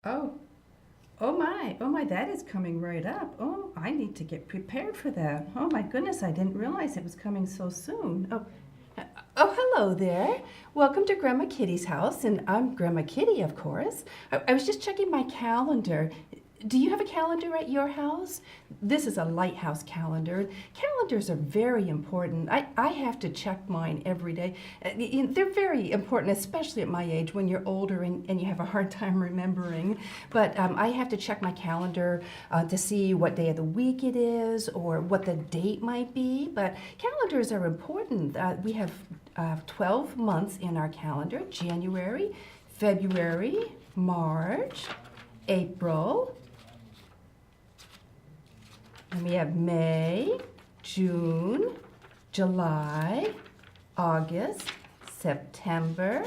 Oh, oh my, that is coming right up. Oh, I need to get prepared for that. Oh my goodness, I didn't realize it was coming so soon. Oh, hello there. Welcome to Grandma Kitty's house, and I'm Grandma Kitty, of course. I was just checking my calendar. Do you have a calendar at your house? This is a lighthouse calendar. Calendars are very important. I have to check mine every day. They're very important, especially at my age when you're older and you have a hard time remembering. But I have to check my calendar to see what day of the week it is or what the date might be. But calendars are important. We have 12 months in our calendar: January, February, March, April, and we have May, June, July, August, September,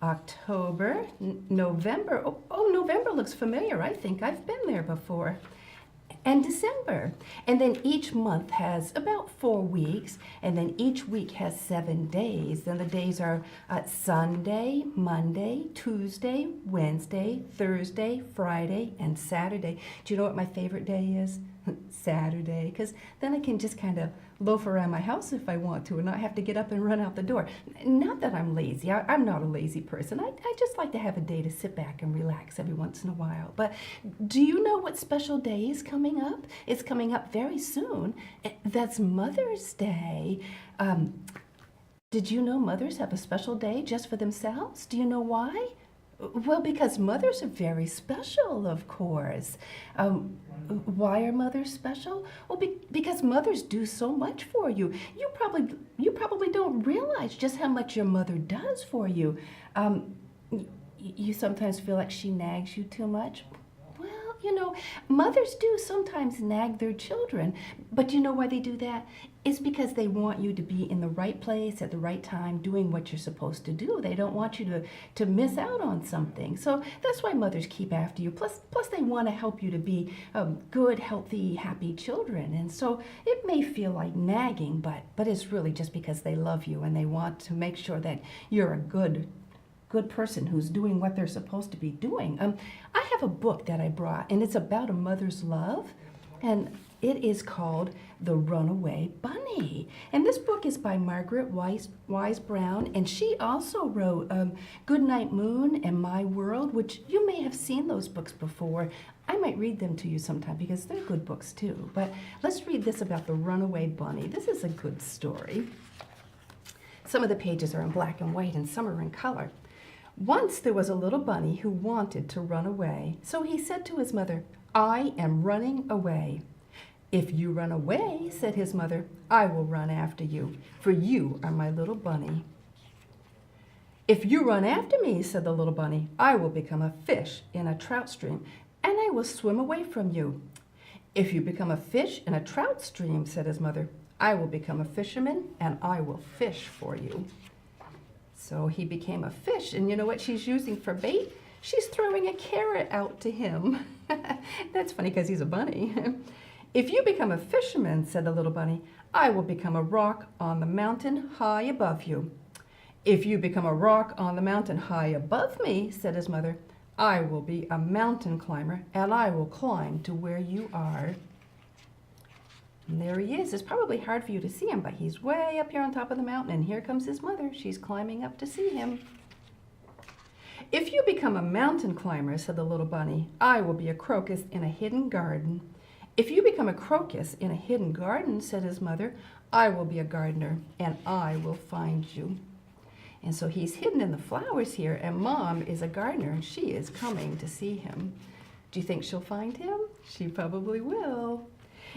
October, November. November looks familiar. I think I've been there before. And December. And then each month has about 4 weeks, and then each week has 7 days. And the days are Sunday, Monday, Tuesday, Wednesday, Thursday, Friday, and Saturday. Do you know what my favorite day is? Saturday, because then I can just kind of loaf around my house if I want to and not have to get up and run out the door. Not that I'm lazy. I'm not a lazy person. I just like to have a day to sit back and relax every once in a while. But do you know what special day is coming up? It's coming up very soon. That's Mother's Day. Did you know mothers have a special day just for themselves? Do you know why? Well, because mothers are very special, of course. Why are mothers special? Well, because mothers do so much for you. You probably don't realize just how much your mother does for you. You sometimes feel like she nags you too much. Well, mothers do sometimes nag their children, but you know why they do that? It's because they want you to be in the right place at the right time doing what you're supposed to do. They don't want you to miss out on something. So that's why mothers keep after you. Plus they want to help you to be good, healthy, happy children. And so it may feel like nagging, but it's really just because they love you and they want to make sure that you're a good person who's doing what they're supposed to be doing. I have a book that I brought, and it's about a mother's love, and it is called The Runaway Bunny. And this book is by Margaret Wise Brown, and she also wrote Goodnight Moon and My World, which you may have seen those books before. I might read them to you sometime because they're good books too. But let's read this about the runaway bunny. This is a good story. Some of the pages are in black and white and some are in color. Once there was a little bunny who wanted to run away. So he said to his mother, "I am running away." "If you run away," said his mother, "I will run after you, for you are my little bunny." "If you run after me," said the little bunny, "I will become a fish in a trout stream, and I will swim away from you." "If you become a fish in a trout stream," said his mother, "I will become a fisherman, and I will fish for you." So he became a fish, and you know what she's using for bait? She's throwing a carrot out to him. That's funny because he's a bunny. "If you become a fisherman," said the little bunny, "I will become a rock on the mountain high above you." "If you become a rock on the mountain high above me," said his mother, "I will be a mountain climber, and I will climb to where you are." And there he is. It's probably hard for you to see him, but he's way up here on top of the mountain, and here comes his mother. She's climbing up to see him. "If you become a mountain climber," said the little bunny, "I will be a crocus in a hidden garden." "If you become a crocus in a hidden garden," said his mother, "I will be a gardener, and I will find you." And so he's hidden in the flowers here, and Mom is a gardener, and she is coming to see him. Do you think she'll find him? She probably will.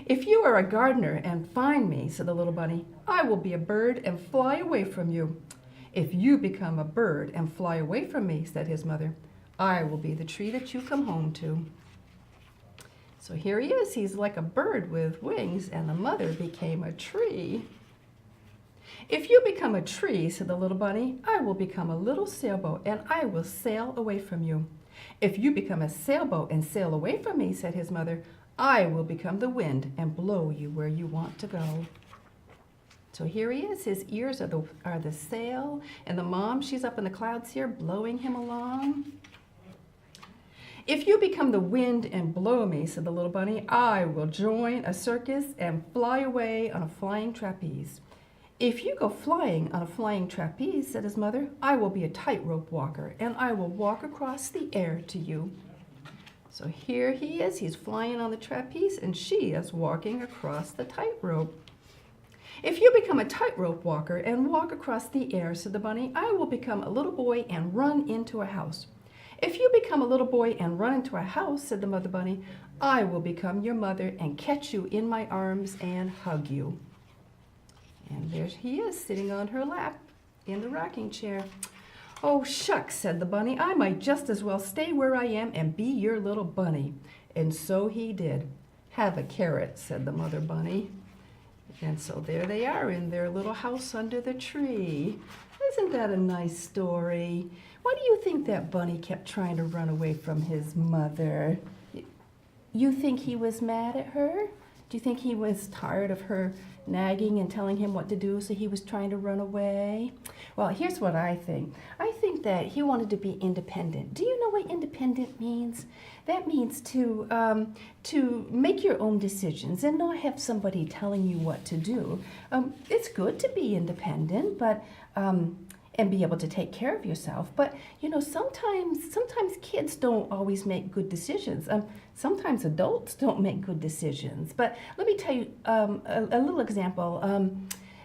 "If you are a gardener and find me," said the little bunny, "I will be a bird and fly away from you." "If you become a bird and fly away from me," said his mother, "I will be the tree that you come home to." So here he is. He's like a bird with wings, and the mother became a tree. "If you become a tree," said the little bunny, "I will become a little sailboat, and I will sail away from you." "If you become a sailboat and sail away from me," said his mother, "I will become the wind and blow you where you want to go." So here he is. His ears are the sail, and the mom, she's up in the clouds here blowing him along. If you become the wind and blow me, said the little bunny, I will join a circus and fly away on a flying trapeze. If you go flying on a flying trapeze, said his mother, I will be a tightrope walker, and I will walk across the air to you. So here he is, he's flying on the trapeze, and she is walking across the tightrope. If you become a tightrope walker and walk across the air, said the bunny, I will become a little boy and run into a house. If you become a little boy and run into a house, said the mother bunny, I will become your mother and catch you in my arms and hug you. And there he is, sitting on her lap in the rocking chair. Oh, shucks, said the bunny, I might just as well stay where I am and be your little bunny. And so he did. Have a carrot, said the mother bunny. And so there they are in their little house under the tree. Isn't that a nice story? Why do you think that bunny kept trying to run away from his mother? You think he was mad at her? Do you think he was tired of her nagging and telling him what to do, so he was trying to run away? Well, here's what I think. I think that he wanted to be independent. Do you know what independent means? That means to make your own decisions and not have somebody telling you what to do. It's good to be independent, but and be able to take care of yourself. But you know, sometimes kids don't always make good decisions. Sometimes adults don't make good decisions. But let me tell you a little example.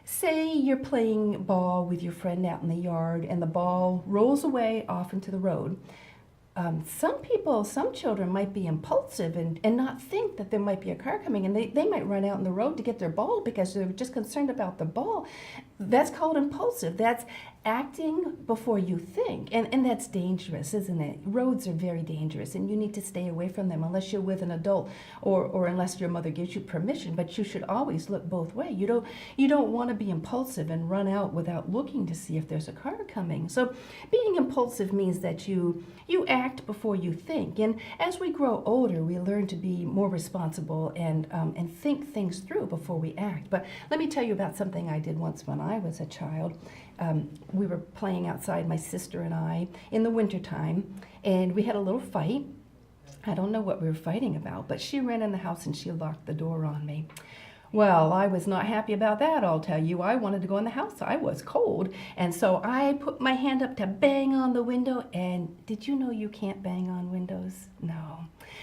Say you're playing ball with your friend out in the yard and the ball rolls away off into the road. Some children might be impulsive and not think that there might be a car coming, and they might run out in the road to get their ball because they're just concerned about the ball. That's called impulsive. That's acting before you think, and that's dangerous, isn't it? Roads are very dangerous, and you need to stay away from them unless you're with an adult or unless your mother gives you permission, but you should always look both ways. You don't want to be impulsive and run out without looking to see if there's a car coming. So being impulsive means that you act before you think, and as we grow older, we learn to be more responsible and think things through before we act. But let me tell you about something I did once when I was a child. We were playing outside, my sister and I, in the wintertime, and we had a little fight. I don't know what we were fighting about, but she ran in the house and she locked the door on me. Well, I was not happy about that, I'll tell you. I wanted to go in the house. I was cold. And so I put my hand up to bang on the window. And did you know you can't bang on windows? No.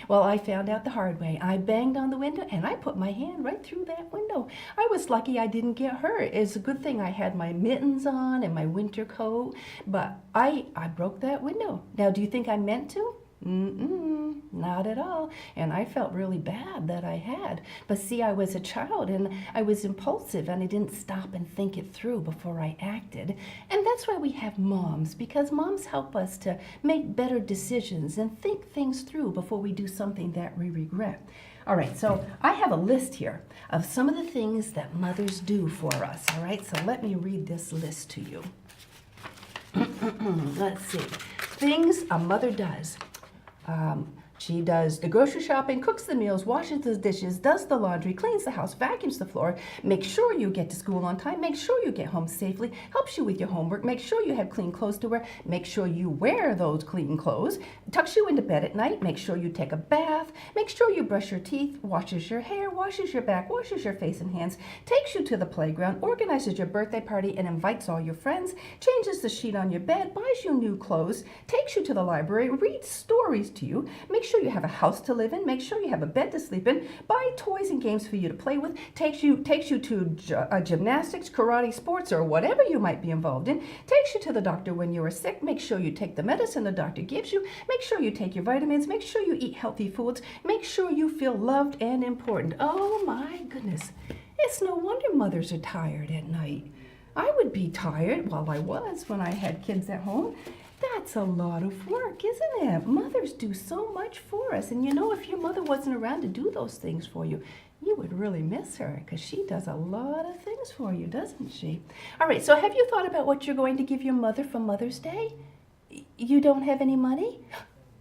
Well, I found out the hard way. I banged on the window and I put my hand right through that window. I was lucky I didn't get hurt. It's a good thing I had my mittens on and my winter coat. But I broke that window. Now, do you think I meant to? Not at all. And I felt really bad that I had. But see, I was a child and I was impulsive and I didn't stop and think it through before I acted. And that's why we have moms, because moms help us to make better decisions and think things through before we do something that we regret. All right, so I have a list here of some of the things that mothers do for us. All right, so let me read this list to you. Let's see. Things a mother does. She does the grocery shopping, cooks the meals, washes the dishes, does the laundry, cleans the house, vacuums the floor, makes sure you get to school on time, makes sure you get home safely, helps you with your homework, makes sure you have clean clothes to wear, makes sure you wear those clean clothes, tucks you into bed at night, makes sure you take a bath, makes sure you brush your teeth, washes your hair, washes your back, washes your face and hands, takes you to the playground, organizes your birthday party and invites all your friends, changes the sheet on your bed, buys you new clothes, takes you to the library, reads stories to you, makes sure you have a house to live in, make sure you have a bed to sleep in, buy toys and games for you to play with, takes you to gymnastics, karate, sports, or whatever you might be involved in, takes you to the doctor when you are sick, make sure you take the medicine the doctor gives you, make sure you take your vitamins, make sure you eat healthy foods, make sure you feel loved and important. Oh my goodness, it's no wonder mothers are tired at night. I would be tired, well, I was when I had kids at home. That's a lot of work, isn't it? Mothers do so much for us. And you know, if your mother wasn't around to do those things for you, you would really miss her because she does a lot of things for you, doesn't she? All right, so have you thought about what you're going to give your mother for Mother's Day? You don't have any money?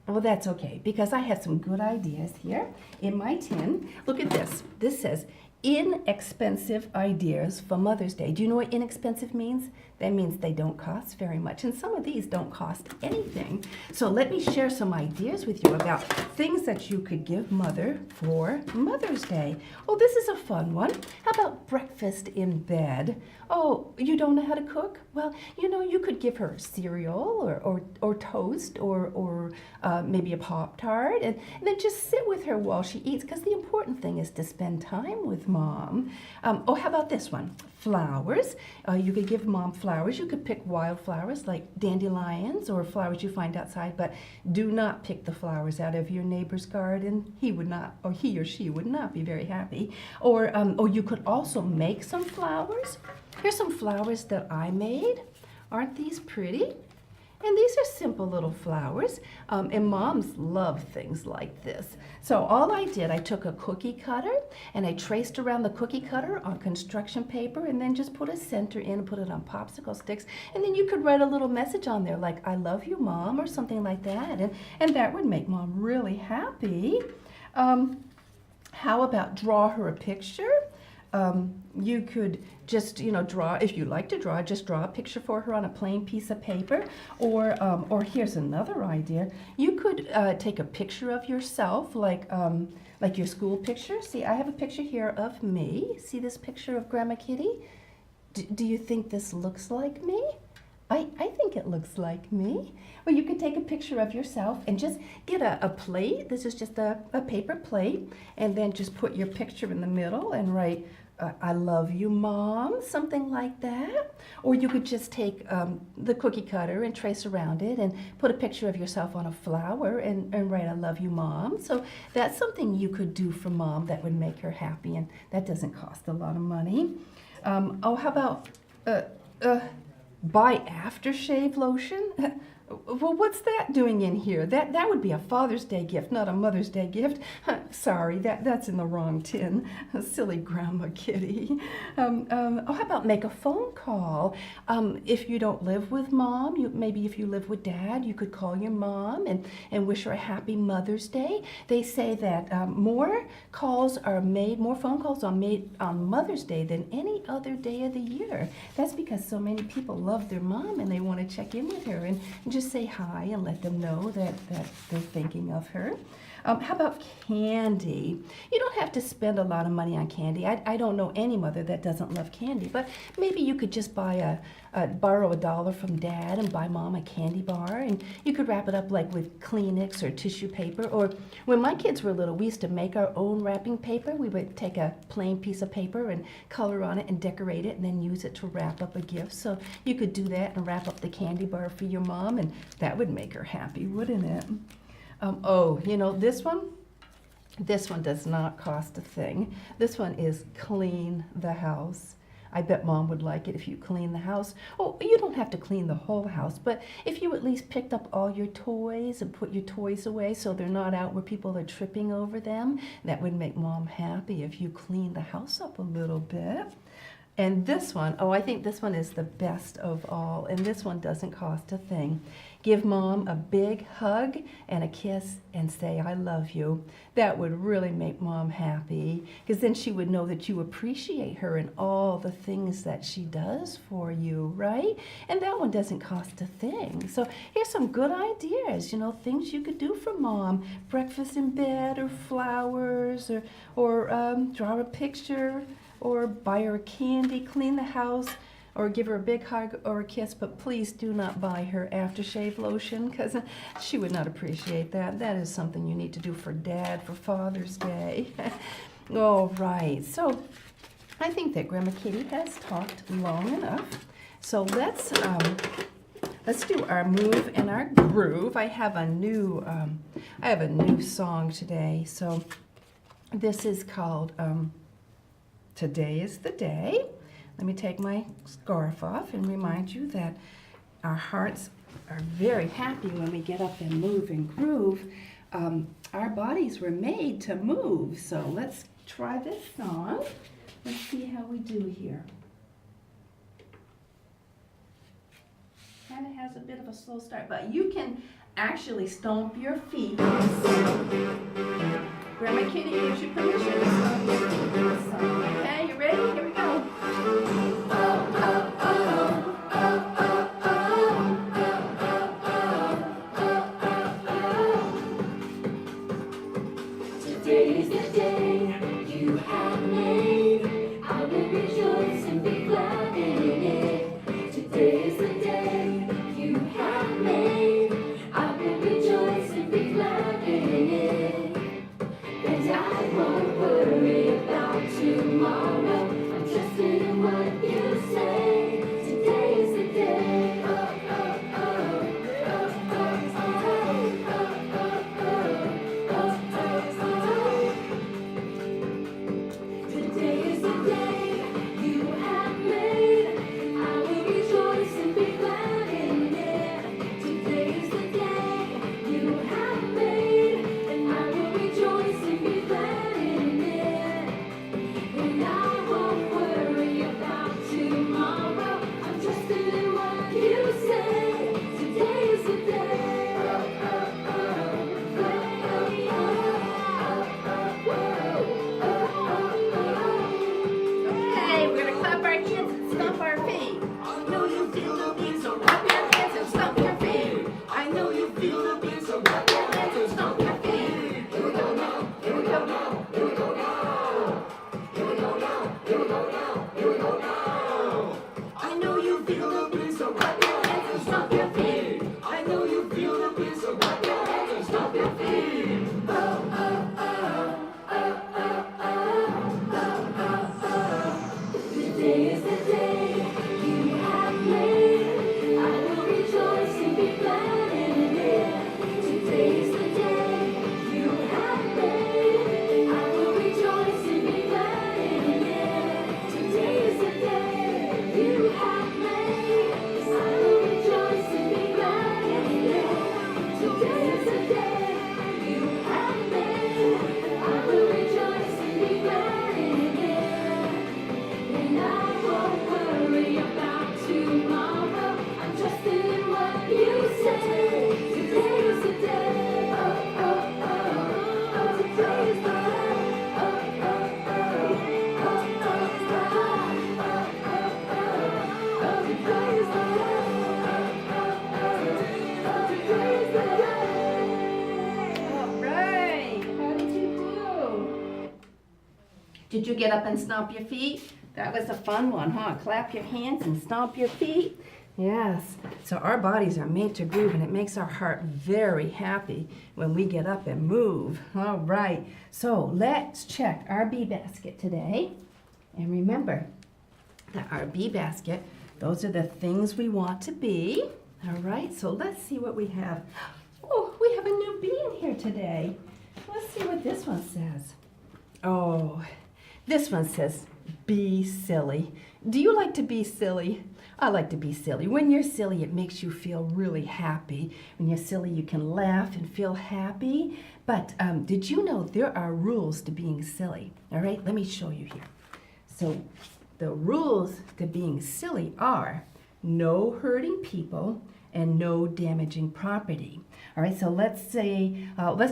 Well, that's okay, because I have some good ideas here in my tin. Look at this. This says, inexpensive ideas for Mother's Day. Do you know what inexpensive means? That means they don't cost very much, and some of these don't cost anything. So let me share some ideas with you about things that you could give Mother for Mother's Day. Oh, this is a fun one. How about breakfast in bed? Oh, you don't know how to cook? Well, you know, you could give her cereal or toast or maybe a Pop-Tart, and then just sit with her while she eats, because the important thing is to spend time with Mom. Oh, how about this one? Flowers. You could give Mom flowers. You could pick wildflowers like dandelions or flowers you find outside, but do not pick the flowers out of your neighbor's garden. He would not, or he or she would not be very happy. Or you could also make some flowers. Here's some flowers that I made. Aren't these pretty? And these are simple little flowers, and moms love things like this. So all I did, I took a cookie cutter and I traced around the cookie cutter on construction paper, and then just put a center in and put it on popsicle sticks. And then you could write a little message on there like, "I love you, Mom," or something like that. And that would make Mom really happy. How about draw her a picture? You could just, draw, if you like to draw, just draw a picture for her on a plain piece of paper. Or here's another idea. You could take a picture of yourself, like your school picture. See, I have a picture here of me. See this picture of Grandma Kitty? Do you think this looks like me? I think it looks like me. Well, you could take a picture of yourself and just get a plate. This is just a paper plate. And then just put your picture in the middle and write, "I love you, Mom," something like that. Or you could just take the cookie cutter and trace around it and put a picture of yourself on a flower and write, "I love you, Mom." So that's something you could do for Mom that would make her happy, and that doesn't cost a lot of money. How about buy aftershave lotion? Well, what's that doing in here? That would be a Father's Day gift, not a Mother's Day gift. Sorry, that's in the wrong tin. Silly Grandma Kitty. How about make a phone call? If you don't live with Mom, maybe if you live with Dad, you could call your mom and wish her a happy Mother's Day. They say that more phone calls are made on Mother's Day than any other day of the year. That's because so many people love their mom and they want to check in with her and just say hi and let them know that they're thinking of her. How about candy? You don't have to spend a lot of money on candy. I don't know any mother that doesn't love candy, but maybe you could just borrow $1 from Dad and buy Mom a candy bar, and you could wrap it up like with Kleenex or tissue paper. Or when my kids were little, we used to make our own wrapping paper. We would take a plain piece of paper and color on it and decorate it and then use it to wrap up a gift. So you could do that and wrap up the candy bar for your mom, and that would make her happy, wouldn't it? This one does not cost a thing. This one is clean the house. I bet Mom would like it if you clean the house. Oh, you don't have to clean the whole house, but if you at least picked up all your toys and put your toys away so they're not out where people are tripping over them, that would make Mom happy if you clean the house up a little bit. And this one, I think this one is the best of all, and this one doesn't cost a thing. Give Mom a big hug and a kiss and say, "I love you." That would really make Mom happy, because then she would know that you appreciate her and all the things that she does for you, right? And that one doesn't cost a thing. So here's some good ideas, things you could do for Mom. Breakfast in bed, or flowers, or draw a picture, or buy her candy, clean the house, or give her a big hug or a kiss, but please do not buy her aftershave lotion, because she would not appreciate that. That is something you need to do for Dad for Father's Day. All right, so I think that Grandma Kitty has talked long enough. So let's do our move and our groove. I have a new song today. So this is called Today is the Day. Let me take my scarf off and remind you that our hearts are very happy when we get up and move and groove. Our bodies were made to move. So let's try this song. Let's see how we do here. Kind of has a bit of a slow start, but you can actually stomp your feet. Grandma Kitty gives you permission to stomp your feet this song. Okay, you ready? Here we go. Today is the day you have made. I will rejoice and be glad in it. Today is the day you have made. I will rejoice and be glad in it. And I won't worry about tomorrow. I'm trusting in what you say. Today is the day. Today is the day you have made. I will rejoice and be glad in it. Today is the day you have made, and I will rejoice and be glad in it. And I won't worry about tomorrow. I'm trusting in what you say. Today is the day. Okay, we're gonna clap our hands and stomp our feet. I know you feel the beat, so clap your hands and stomp your feet. I know you feel the beat, so clap your hands and stomp your feet. Here we go now, here we go now, here we go now. Here we go now, here we go now, here we go now. I know you feel the beat, so clap your hands and stomp your feet. I know you feel the beat, so clap your hands and stomp your feet. Oh, oh, oh, oh, oh, Today is the day you have made. I will rejoice and be glad in it. Today is the day you have made. I will rejoice and be glad in it. Today is the day you have made. I will rejoice and be glad in it. Today is the day you have made. I will rejoice and be glad in it. And I won't worry about tomorrow. I'm trusting in what you say. Today is the day. Oh, oh, oh. Oh, today is the day. Oh, oh, oh. Oh, oh, oh. Oh, oh, oh. Oh, today is the day. Oh, oh, oh. Oh, today is the day. all right. How did you do? Did you get up and stomp your feet? That was a fun one, huh? Clap your hands and stomp your feet. Yes. So our bodies are made to groove, and it makes our heart very happy when we get up and move. All right. So let's check our bee basket today. And remember that our bee basket, those are the things we want to be. All right. So let's see what we have. Oh, we have a new bee in here today. Let's see what this one says. Oh, this one says, be silly. Do you like to be silly? I like to be silly. When you're silly, it makes you feel really happy. When you're silly, you can laugh and feel happy. But did you know there are rules to being silly? All right, let me show you here. So the rules to being silly are no hurting people and no damaging property. All right, so let's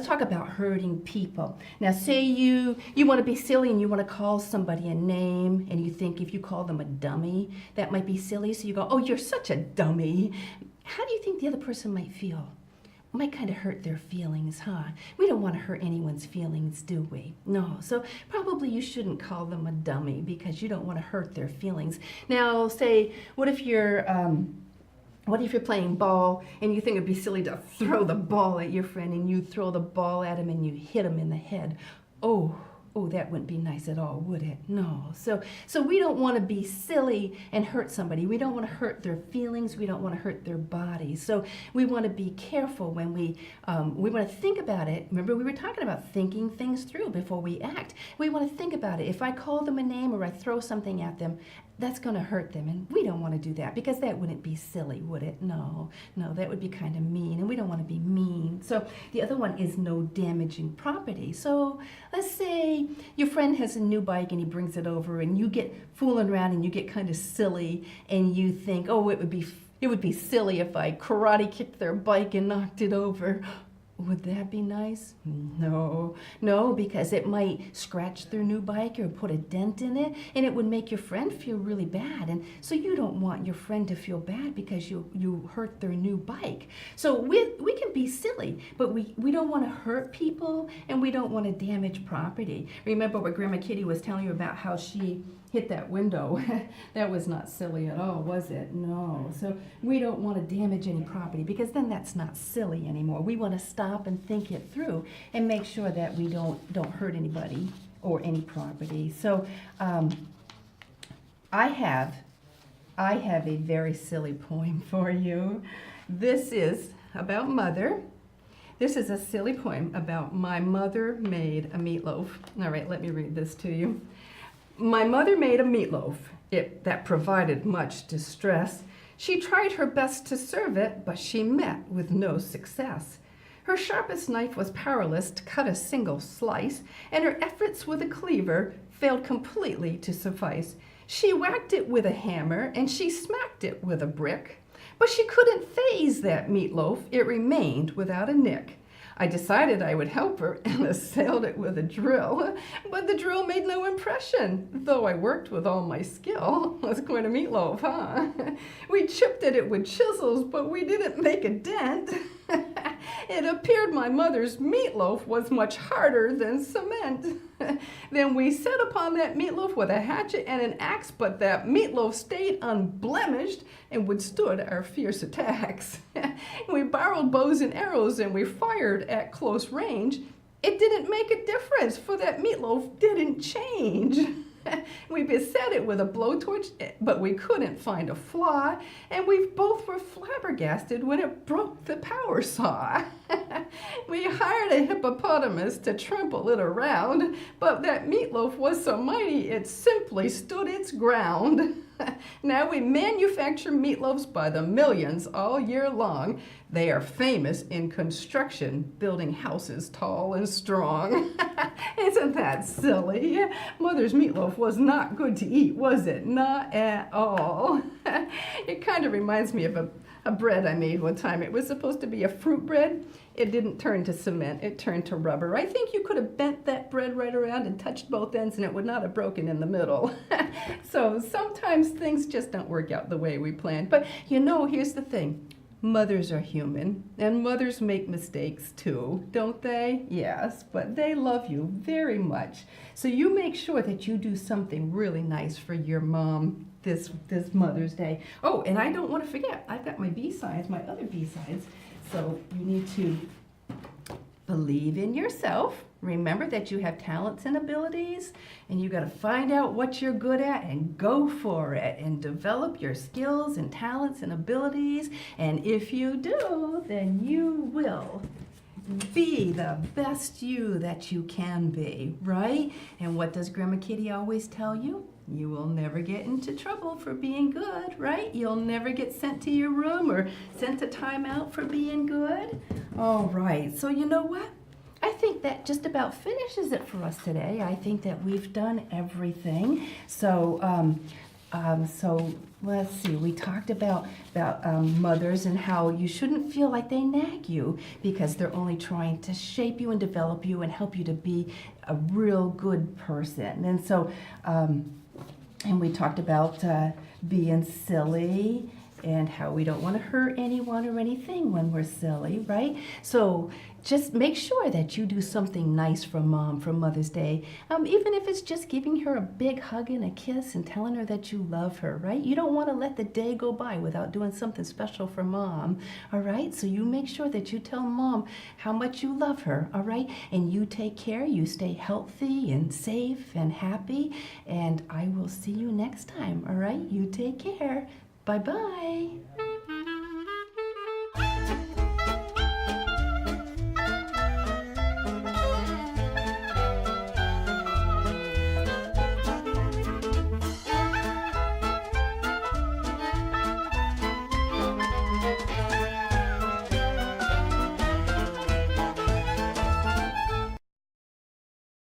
talk about hurting people. Now, say you want to be silly and you want to call somebody a name, and you think if you call them a dummy, that might be silly. So you go, oh, you're such a dummy. How do you think the other person might feel? Might kind of hurt their feelings, huh? We don't want to hurt anyone's feelings, do we? No, so probably you shouldn't call them a dummy because you don't want to hurt their feelings. Now, say, what if you're playing ball and you think it'd be silly to throw the ball at your friend, and you throw the ball at him and you hit him in the head? Oh, that wouldn't be nice at all, would it? No. So we don't want to be silly and hurt somebody. We don't want to hurt their feelings. We don't want to hurt their bodies. So we want to be careful when we want to think about it. Remember, we were talking about thinking things through before we act. We want to think about it. If I call them a name or I throw something at them, that's going to hurt them, and we don't want to do that because that wouldn't be silly, would it? No, that would be kind of mean, and we don't want to be mean. So the other one is no damaging property. So let's say your friend has a new bike and he brings it over, and you get fooling around and you get kind of silly, and you think, oh, it would be silly if I karate kicked their bike and knocked it over. Would that be nice? No, no, because it might scratch their new bike or put a dent in it, and it would make your friend feel really bad. And so you don't want your friend to feel bad because you hurt their new bike. So we can be silly, but we don't want to hurt people, and we don't want to damage property. Remember what Grandma Kitty was telling you about how she hit that window? That was not silly at all, was it? No. So we don't want to damage any property, because then that's not silly anymore. We want to stop and think it through and make sure that we don't hurt anybody or any property. So I have a very silly poem for you. This is about mother. This is a silly poem about my mother made a meatloaf. All right, let me read this to you. My mother made a meatloaf that provided much distress. She tried her best to serve it, but she met with no success. Her sharpest knife was powerless to cut a single slice, and her efforts with a cleaver failed completely to suffice. She whacked it with a hammer, and she smacked it with a brick, but she couldn't faze that meatloaf. It remained without a nick. I decided I would help her and assailed it with a drill, but the drill made no impression, though I worked with all my skill. That's quite a meatloaf, huh? We chipped at it with chisels, but we didn't make a dent. It appeared my mother's meatloaf was much harder than cement. Then we set upon that meatloaf with a hatchet and an axe, but that meatloaf stayed unblemished and withstood our fierce attacks. We borrowed bows and arrows and we fired at close range. It didn't make a difference, for that meatloaf didn't change. We beset it with a blowtorch, but we couldn't find a flaw, and we both were flabbergasted when it broke the power saw. We hired a hippopotamus to trample it around, but that meatloaf was so mighty it simply stood its ground. Now we manufacture meatloaves by the millions all year long. They are famous in construction, building houses tall and strong. Isn't that silly? Mother's meatloaf was not good to eat, was it? Not at all. It kind of reminds me of a bread I made one time. It was supposed to be a fruit bread. It didn't turn to cement, it turned to rubber. I think you could have bent that bread right around and touched both ends and it would not have broken in the middle. So sometimes things just don't work out the way we planned. But you know, here's the thing. Mothers are human, and mothers make mistakes too, don't they? Yes, but they love you very much. So you make sure that you do something really nice for your mom this Mother's Day. Oh, and I don't want to forget, I've got my B-sides, my other B-sides. So you need to believe in yourself. Remember that you have talents and abilities, and you got to find out what you're good at and go for it and develop your skills and talents and abilities. And if you do, then you will be the best you that you can be, right? And what does Grandma Kitty always tell you? You will never get into trouble for being good, right? You'll never get sent to your room or sent to timeout for being good. All right, so you know what? I think that just about finishes it for us today. I think that we've done everything. So, so let's see. We talked about mothers and how you shouldn't feel like they nag you, because they're only trying to shape you and develop you and help you to be a real good person. And so, and we talked about being silly and how we don't want to hurt anyone or anything when we're silly, right? So just make sure that you do something nice for Mom for Mother's Day, even if it's just giving her a big hug and a kiss and telling her that you love her, right? You don't want to let the day go by without doing something special for Mom, all right? So you make sure that you tell Mom how much you love her, all right? And you take care, you stay healthy and safe and happy, and I will see you next time, all right? You take care. Bye-bye.